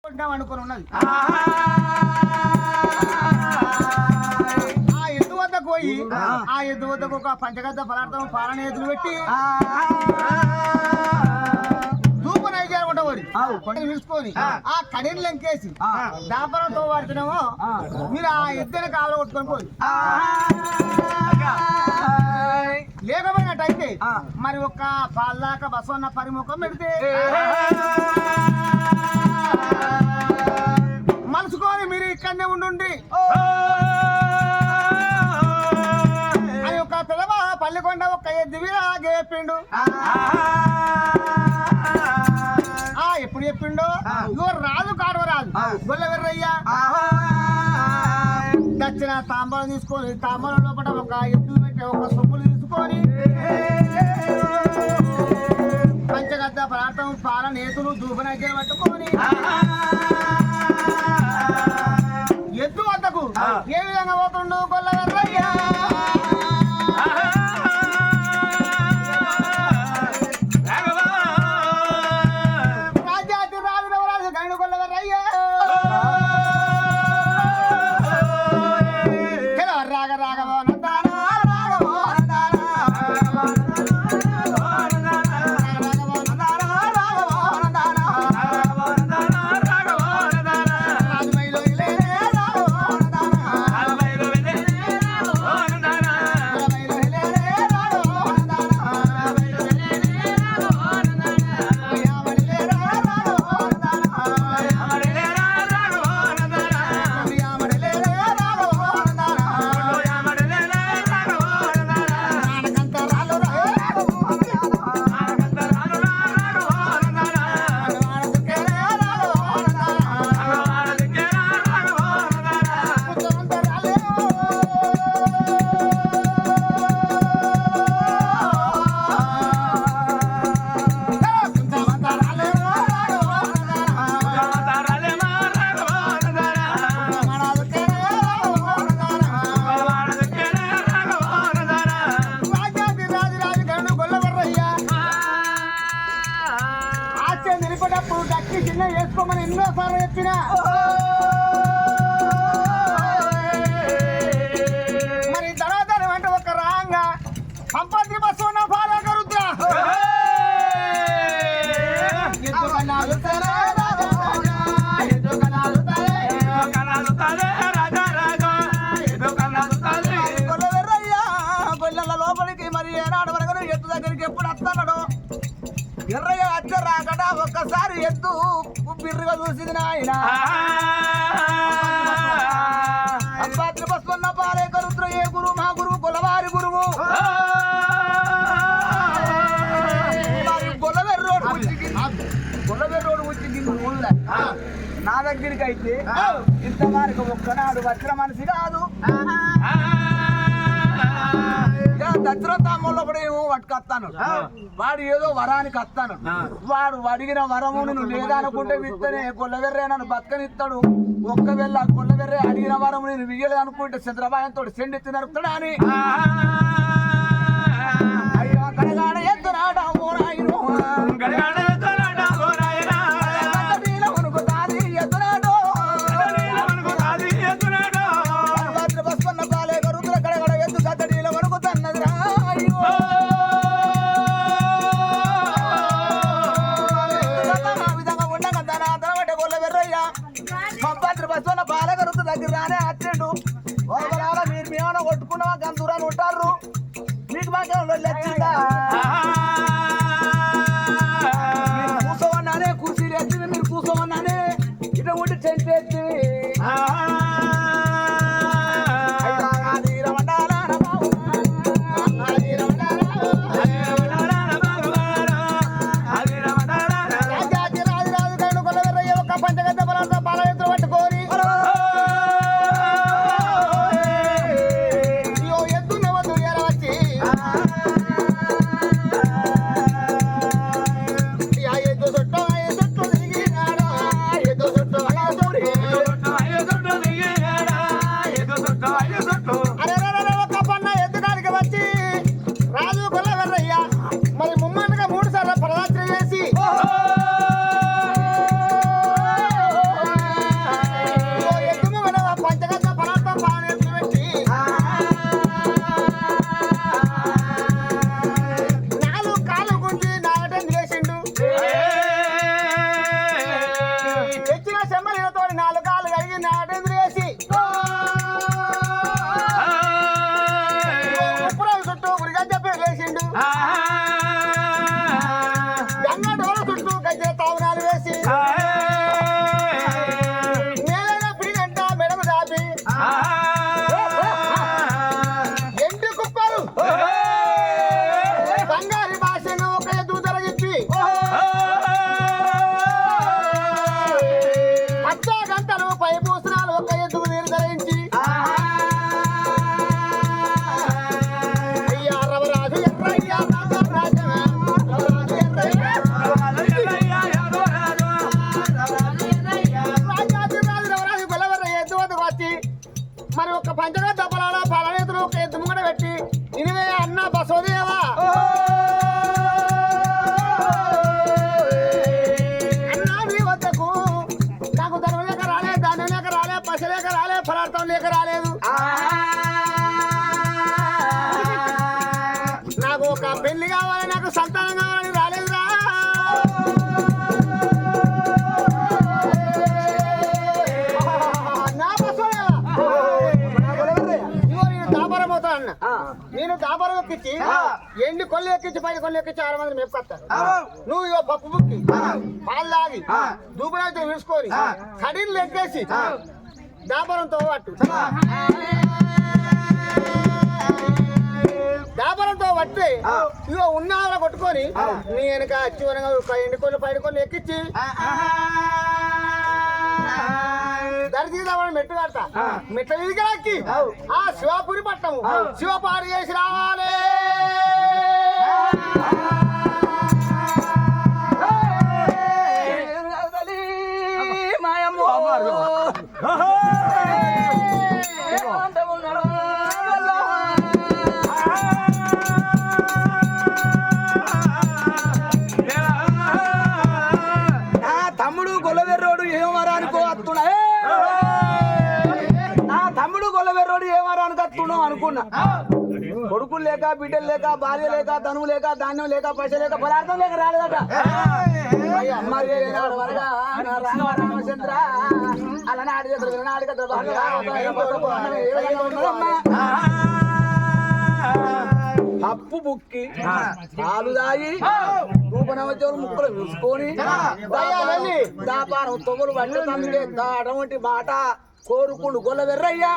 అనుకుని ఉన్నది. ఆ ఎద్దు వద్దకు పోయి ఆ ఎద్దు వద్దకు ఒక పంచగద్ద పదార్థం పాలన ఎదురు పెట్టి ధూప నైవేద్యం ఉండవరి తీసుకొని ఆ కడిని లెంకేసి దాపరంతో వాడుతున్నామో మీరు ఆ ఎద్దుని కావలో కొట్టుకొని పోయి లేకపోయినట్టయితే మరి ఒక్క పాల్దాకా బసవన్న పరిముఖం పెడితే మనసుకొని మీరు ఇక్కడనే ఉండుండి అని ఒక పిల్లవ పల్లికొండ ఒక్క ఎద్దువిరా చెప్పిండు. ఎప్పుడు చెప్పిండు ఇగో రాజు కాడవ రాజు గొల్ల వెర్రయ్యా దక్షిణ తాంబరం తీసుకొని తాంబరం లోపల ఒక ఎద్దు పెట్టి ఒక సొమ్ములు తీసుకొని పంచగద్ద పదార్థం పాల నేతులు ధూపనైద్యం పట్టుకొని ఎద్దు వద్దకు ఏ విధంగా పోతుండు గొల్ల వెర్రయ్యా రాజాతి రాజు గైడు గొల్ల వెర్రయ్యా రాగ రాఘవ వేసుకోమని ఎన్నోసార్లు చెప్పినా మరి తర్వాత అంటే ఒక రాంగా సంపత్తి బస్సు ఉన్న ఫాలో కరుద్దా గొల్లల లోపలికి మరి ఏనాడు వరకు ఎత్తు దగ్గరికి ఎప్పుడు వస్తాడు ఎర్రయ్య అచ్చ రాకట ఒక్కసారి ఎత్తు బిర్రుగా చూసింది నాయన సంపాత్రి బస్సున్న పాలే కరుద్ర ఏ గురువు మా గురువు గొల్లవారి గురువు గొల్లవెర్రోడు వచ్చింది నా దగ్గరికి అయితే ఇంతవరకు ఒక్కనాడు వచ్చిన మనిషి కాదు. దత్రతామంలో కూడా ఏమో వాటికి వస్తాను వాడు ఏదో వరానికి వస్తాను వాడు అడిగిన వరము నువ్వు లేదా అనుకుంటే విత్తనే గొల్లవెర్రే నన్ను బతకనిస్తాడు. ఒక్కవేళ గొల్లవెర్రే అడిగిన వరము నేను వియ్యలేదు అనుకుంటే చంద్రబాయంతో సెండెత్తి నరుకుతాడా అని అయ్యో కడగాడ ఎత్తురాడా బాలగరుతు దగ్గర రానే అచ్చిండు ఒకవేళ మీరు మేమన్నా కొట్టుకున్నావా గందూరాన్ని ఉంటారు మీకు మాకేమో వచ్చిందా కూర్చోమన్నానే కుర్చీలు ఎత్తింది మీరు కూర్చోమన్నానే ఇటు ఉండి చెంచి ఎత్తింది పంచగద్ద బలాలతో బాల ఎత్తులు పట్టుకొని తెచ్చిన చెమ్మలతో 4 కాళ్ళు కడిగి నాటెందుకు వేసి ఉప్పురం చుట్టూ ఉరిగజ్జ పేరు వేసిండు గంగ డోల చుట్టూ గజ్జ తావునాలు వేసి మేలైన పిడిగంట మెడము దాపి ఎండు కుప్పలు బంగారి భాషను ఒక ఎద్దు తొలగించి 10 గంటలు పై పూసనాలు ఒక ఎద్దుకు నీరు ధరించి అయ్యా రవరాజు ఎర్రయ్యా రాజరాజు గొల్లవర్ర ఎద్దు వద్దకు వచ్చి మరి ఒక పంచగా దప్పలాడ పలనేతులు ఒక ఎద్దు ముంగడ పెట్టి ఇనివే అన్న బసోదేవా అన్నా నీ వద్దకు నాకు ధనం లేక రాలే ధాన్యం లేక రాలే పశ లేక రాలే పదార్థం లేక రాలేదు నాకు ఒక పెళ్లి కావాలి నాకు సంతానం కావాలని రాలేదురా నా బసోదేవా ఇగో నేను దాపరం అవుతా అన్న నేను దాపరం ఎక్కించి ఎండి కొల్లు ఎక్కించి పైన కొల్లు ఎక్కించి 6 మంది మేపుకొస్తాను నువ్వు ఇగో పప్పు బుక్కి పాలు తాగి దూపరాయితో వేసుకొని కడీలు ఎక్కేసి దాపరంతో పట్టు దాపరంతో పట్టి ఇగో ఉన్న కొట్టుకొని నీ వెనక వచ్చి ఎండి కొల్లు పైన కొల్లు ఎక్కించి దరిదీదామని మెట్టు కడతా మెట్ల మీదకి ఎక్కి ఆ శివపురి పట్టము శివపాడు చేసి రావాలి నా తమ్ముడు గొల్లవెర్రోడు ఏం వరానికో అత్తున్నా నా తమ్ముడు గొల్లవెర్రోడు ఏం వరానికి అత్తున్నావు అనుకున్నా కొడుకులు లేక బిడ్డలు లేక భార్య లేక ధనువు లేక ధాన్యం లేక పైస లేక పదార్థం లేక రాలేదట మరి ఏనాడు వరగా నా రామ రామచంద్ర అలనాడు చేతులు నాడు కదా అప్పు బుక్కి పాలు దాగి రూపనవచోలు ముక్కలు చూసుకొని దాపారం తొమ్ములు పట్టి తమ్మికే అటువంటి మాట కోరుకుండు గొల్లవెర్రయ్యా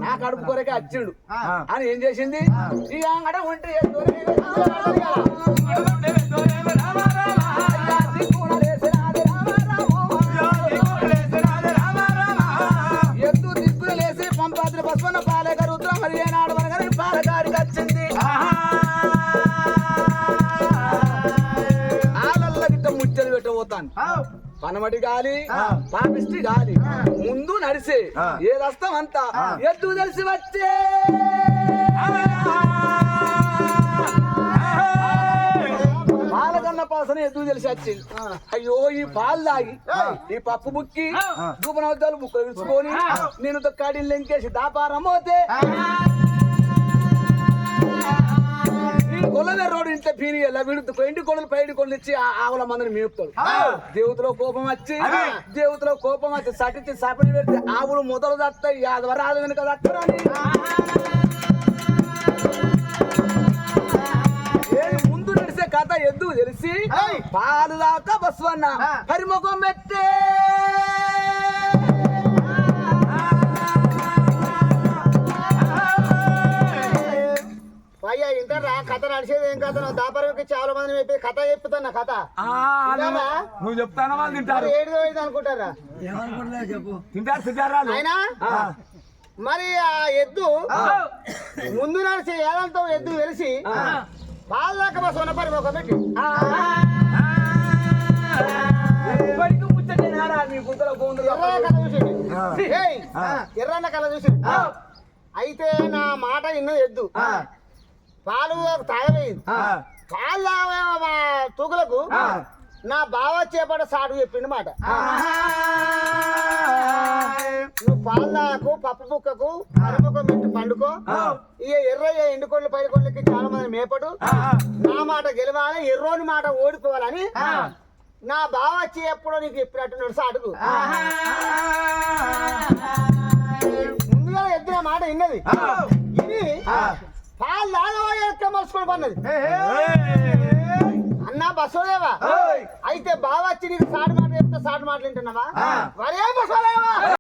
నా కడుపు కొరకే వచ్చిండు అని ఏం చేసింది ఈ అంగడ ఉంటే ఎద్దు దిక్కులు లేసి పంపాత్రి పసుపన్న పాలక రుద్ర మరి ఏనాడు వరగానే పాలకాడికి వచ్చింది ఆలల్ల గిట్ట ముచ్చలు పెట్టబోతాను పనమటి గాలి పాపిష్టి గాలి ముందు నడిసే ఏదస్తామంతా ఎద్దు తెలిసి వచ్చే పాలకన్న పాసన ఎద్దు తెలిసి వచ్చింది అయ్యో ఈ పాలు తాగి ఈ పప్పు బుక్కి దూపనవద్దాలు బుక్కలు విరుచుకొని నేను కాడీలు లెంకేసి దాపారం పోతే గొల్లవెర్రోడు ఇంత పీని ఎలా విడుతు ఎండి కొడులు పైడి కొడులు ఇచ్చి ఆవుల మందిని మేపుతాడు దేవతలో కోపం వచ్చి సటిచ్చి సపడి పెడితే ఆవులు మొదలు తత్తాయి వరాలు వెనుక తట్టరని ముందు నడిసే కథ ఎద్దు తెలిసి పాలు దాకా బస్వన్న హరిముఖం పెట్టే అయ్యా ఇంటారా కథ నడిచేది ఏం కథ దాపరకి చాలా మంది చెప్పి కథ చెప్తున్నా కథ నువ్వు చెప్తానా వాళ్ళు తింటారు ఏడు అనుకుంటారా తింటారు అయినా మరి ఆ ఎద్దు ముందు నడిచి ఏదంతో ఎద్దు తెలిసి పాలు దాకా బస్ ఉన్న పరి ఒక పెట్టి ఎర్రన్న కళ చూసి అయితే నా మాట ఇన్ను ఎద్దు పాలు తాగలేదు పాలు తాగే తూకులకు నా బావ చేపడ సాడు చెప్పిండు మాట నువ్వు పాలకు పప్పు బుక్కకు అరముఖం పెట్టి పండుకో ఇక ఎర్రయ్య ఎండుకోళ్ళు పైన కోళ్ళకి చాలా మంది మేపడు నా మాట గెలవాలి ఎర్రోని మాట ఓడిపోవాలని నా బావ వచ్చి ఎప్పుడో నీకు చెప్పినట్టు నడుసా అడుగు ముందుగా ఎద్దున మాట విన్నది ఇది పాలు లాగవాళ్ళ మలుచుకొని పన్నది అన్న బసోదేవా అయితే బావ వచ్చి నీకు సాటి మాట చెప్తే సాటి మాటలు వింటున్నావా మరే బసోదేవా